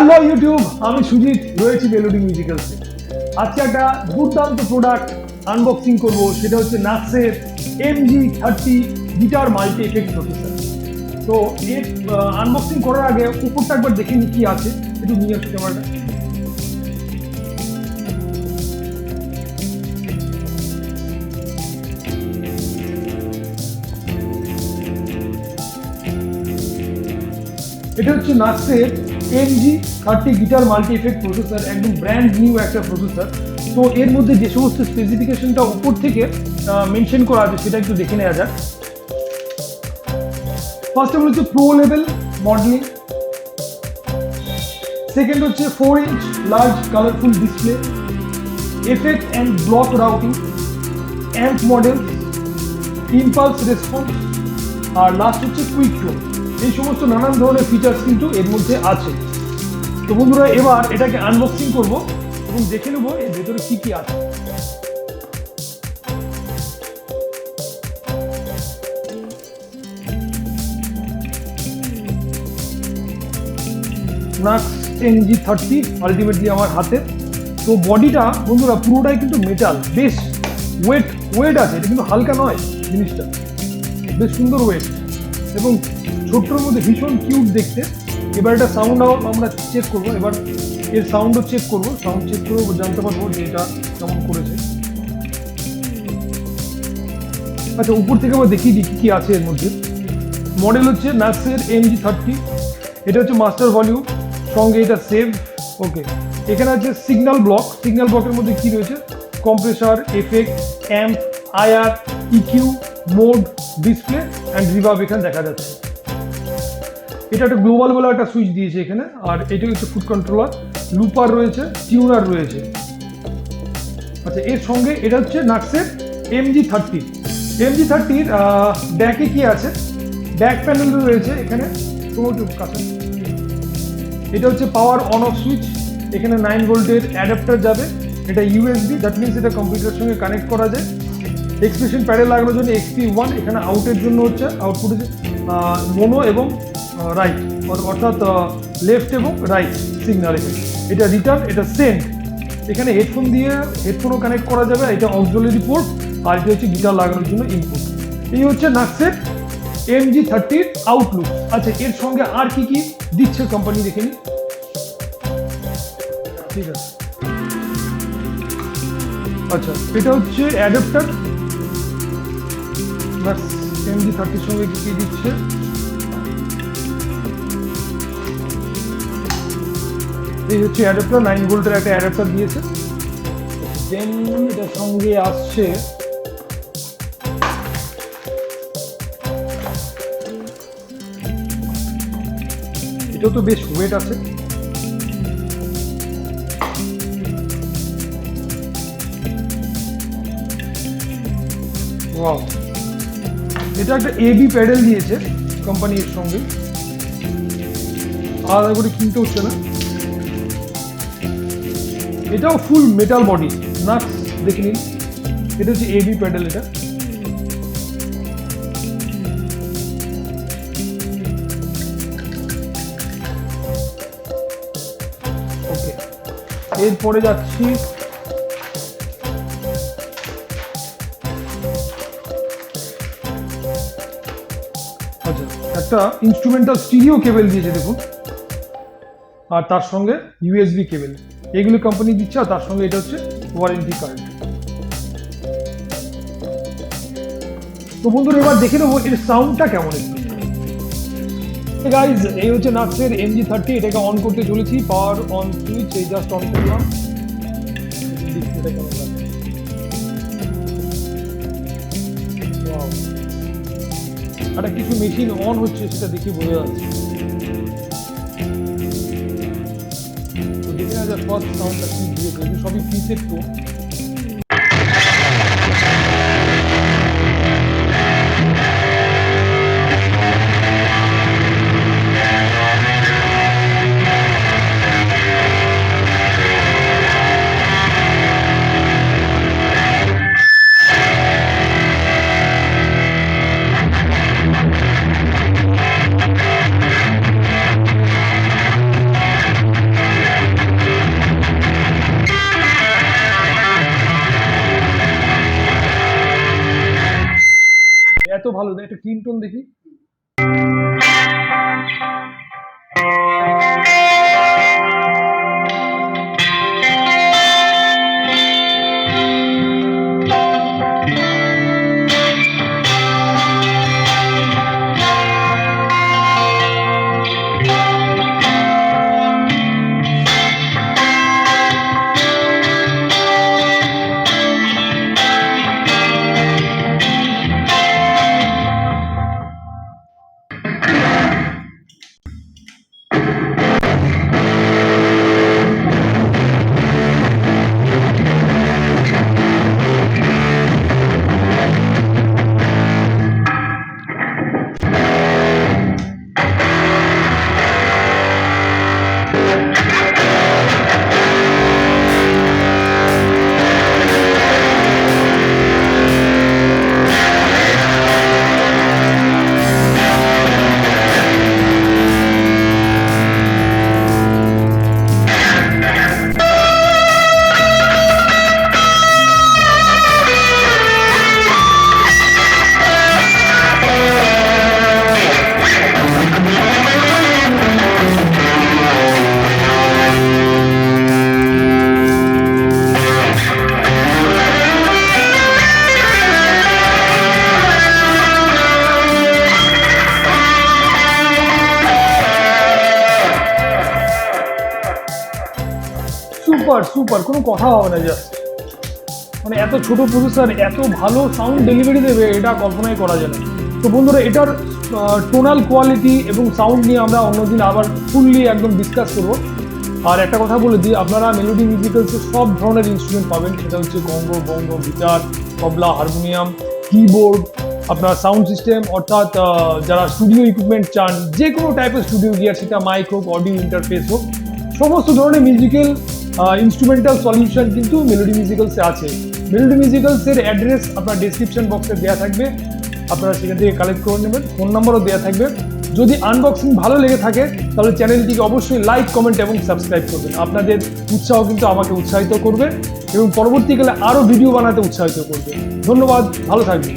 Hello YouTube, আমি সুজিত রয়েছি melody মিউজিক্যালসে। আজকে একটা দুর্দান্ত প্রোডাক্ট আনবক্সিং করব, সেটা হচ্ছে নাক্সের MG30 guitar multi effect processor. তো এর আনবক্সিং করার আগে উপরটা একবার দেখে নি কি আছে, একটু নিয়ে আসছি ক্যামেরাটা। এটা হচ্ছে নাক্সের MG30 guitar multi effect processor, একদম ব্র্যান্ড নিউ একটা প্রসেসর। তো এর মধ্যে যে সমস্ত স্পেসিফিকেশনটা উপর থেকে মেনশন করা আছে সেটা একটু দেখে নেওয়া যাক। ফার্স্ট অফ অল হচ্ছে প্রো লেভেল মডেলিং, সেকেন্ড হচ্ছে 4 inch large colourful display, effect and block routing, amp model, impulse response, আর লাস্ট হচ্ছে কুইক টোন। এই সমস্ত নানান ধরনের ফিচার্স কিন্তু এর মধ্যে আছে। তো বন্ধুরা, এবার এটাকে আনবক্সিং করব এবং দেখে নেব এর ভেতরে কি কি আছে। নাক্স MG30 আলটিমেটলি আমার হাতে। তো বডিটা বন্ধুরা পুরোটাই কিন্তু মেটাল, বেশ ওয়েট আছে, এটা কিন্তু হালকা নয়, জিনিসটা বেশ সুন্দর ওয়েট এবং ছোট্টর মধ্যে ভীষণ কিউট দেখতে। এবার এটা সাউন্ড আমরা চেক করবো, এবার এর সাউন্ডও চেক করবো, সাউন্ড চেক করেও জানতে পারবো যে এটা কেমন করেছে। আচ্ছা, উপর থেকে আবার দেখিয়ে দিই কি আছে এর মধ্যে। মডেল হচ্ছে নাক্সের MG30, এটা হচ্ছে মাস্টার ভলিউম, সঙ্গে এটা সেভ। ওকে, এখানে আছে সিগন্যাল ব্লকের মধ্যে কি রয়েছে, compressor, effect, amp, IR, EQ, mode, display and reverb এখানে দেখা যাচ্ছে। এটা একটা গ্লোবাল বলে একটা সুইচ দিয়েছে এখানে, আর এটা হচ্ছে ফুড কন্ট্রোলার, লুপার রয়েছে, টিউনার রয়েছে। আচ্ছা, এর সঙ্গে এটা হচ্ছে নাক্সের MG30 ব্যাকে কি আছে, ব্যাক প্যানেল রয়েছে এখানে কাছে। এটা হচ্ছে পাওয়ার অন অফ সুইচ, এখানে 9 ভোল্টের অ্যাডাপ্টার যাবে, এটা ইউএসবি, দ্যাট মিনস এটা কম্পিউটারের সঙ্গে কানেক্ট করা যায়। এক্সপ্রেশন প্যাডে লাগানোর জন্য XP1, এখানে আউটের জন্য হচ্ছে আউটপুট হচ্ছে মোনো এবং রাইট, অর্থাৎ লেফট এবং রাইট সিগন্যাল। এটা রিটার্ন, এটা সেন্ড। এখানে হেডফোনও কানেক্ট করা যাবে, এটা অক্সিলারি পোর্ট, আর এটা হচ্ছে গিটার লাগানোর জন্য ইনপুট। এই হচ্ছে নাক্সের MG30 আউটলুক। আচ্ছা, এর সঙ্গে আর কি কি দিচ্ছে কোম্পানি দেখে নিই। ঠিক আছে, আচ্ছা, এটা হচ্ছে অ্যাডাপ্টার। MG30 সঙ্গে কি কি দিচ্ছে, এই হচ্ছে অ্যাডাপ্টার, 9 ভোল্টের একটা অ্যাডাপ্টার দিয়েছে। দেন এটার সঙ্গে আসছে এটাও তো বেশ ওয়েট আছে। ওয়াও, এটা একটা AB প্যাডেল দিয়েছে কোম্পানির সঙ্গে, আলাদা করে কিনতে হচ্ছে না। এটাও ফুল মেটাল বডি, নাক্স দেখে নিন। এটা হচ্ছে AB প্যাডেল। এটা ওকে, এরপরে যাচ্ছি আচ্ছা, একটা ইনস্ট্রুমেন্টাল স্টিরিও কেবল দিয়েছে দেখুন, আর তার সঙ্গে USB কেবল, এগুলো কোম্পানি দিচ্ছে। আর তার সঙ্গে এটা হচ্ছে ওয়ারেন্টি কার্ড। তো বন্ধুরা, এবার দেখে নেবো এর সাউন্ডটা কেমন। একটু গাইজ, এই হচ্ছে নাক্সের MG30, এটাকে অন করতে চলেছি। পাওয়ার অন সুইচ, এই জাস্ট অন করলাম। একটা কিছু মেশিন অন হচ্ছে, সেটা দেখে বোঝা যাচ্ছে। দেখে না যায় ফার্স্ট সাউন্ডটা কি দিয়েছে, সবই প্রিসেট তো। এত ভালো, একটা ক্লিন টোন দেখি। সুপার সুপার, কোনো কথা হবে না। জাস্ট মানে এত ছোট প্রসেসর এত ভালো সাউন্ড ডেলিভারি দেবে, এটা কল্পনাই করা যায় না। তো বন্ধুরা, এটার টোনাল কোয়ালিটি এবং সাউন্ড নিয়ে আমরা অন্যদিন আবার ফুললি একদম ডিসকাস করবো। আর একটা কথা বলে দিই, আপনারা মেলোডি মিউজিক্যালসে সব ধরনের ইনস্ট্রুমেন্ট পাবেন। সেটা হচ্ছে কঙ্গো, বঙ্গ, গিটার, তবলা, হারমোনিয়াম, কিবোর্ড, আপনার সাউন্ড সিস্টেম, অর্থাৎ যারা স্টুডিও ইকুইপমেন্ট চান, যে কোনো টাইপের স্টুডিও গিয়ার, সেটা মাইক হোক, অডিও ইন্টারফেস হোক, সমস্ত ধরনের মিউজিক্যাল ইনস্ট্রুমেন্টাল সলিউশন কিন্তু মেলোডি মিউজিক্যালসে আছে। মেলোডি মিউজিক্যালসের অ্যাড্রেস আপনার ডেসক্রিপশন বক্সে দেওয়া থাকবে, আপনারা সেখান থেকে কালেক্ট করে নেবেন। ফোন নাম্বারও দেওয়া থাকবে। যদি আনবক্সিং ভালো লেগে থাকে তাহলে চ্যানেলটিকে অবশ্যই লাইক, কমেন্ট এবং সাবস্ক্রাইব করবেন। আপনাদের উৎসাহ কিন্তু আমাকে উৎসাহিত করবে এবং পরবর্তীকালে আরও ভিডিও বানাতে উৎসাহিত করবে। ধন্যবাদ, ভালো থাকবেন।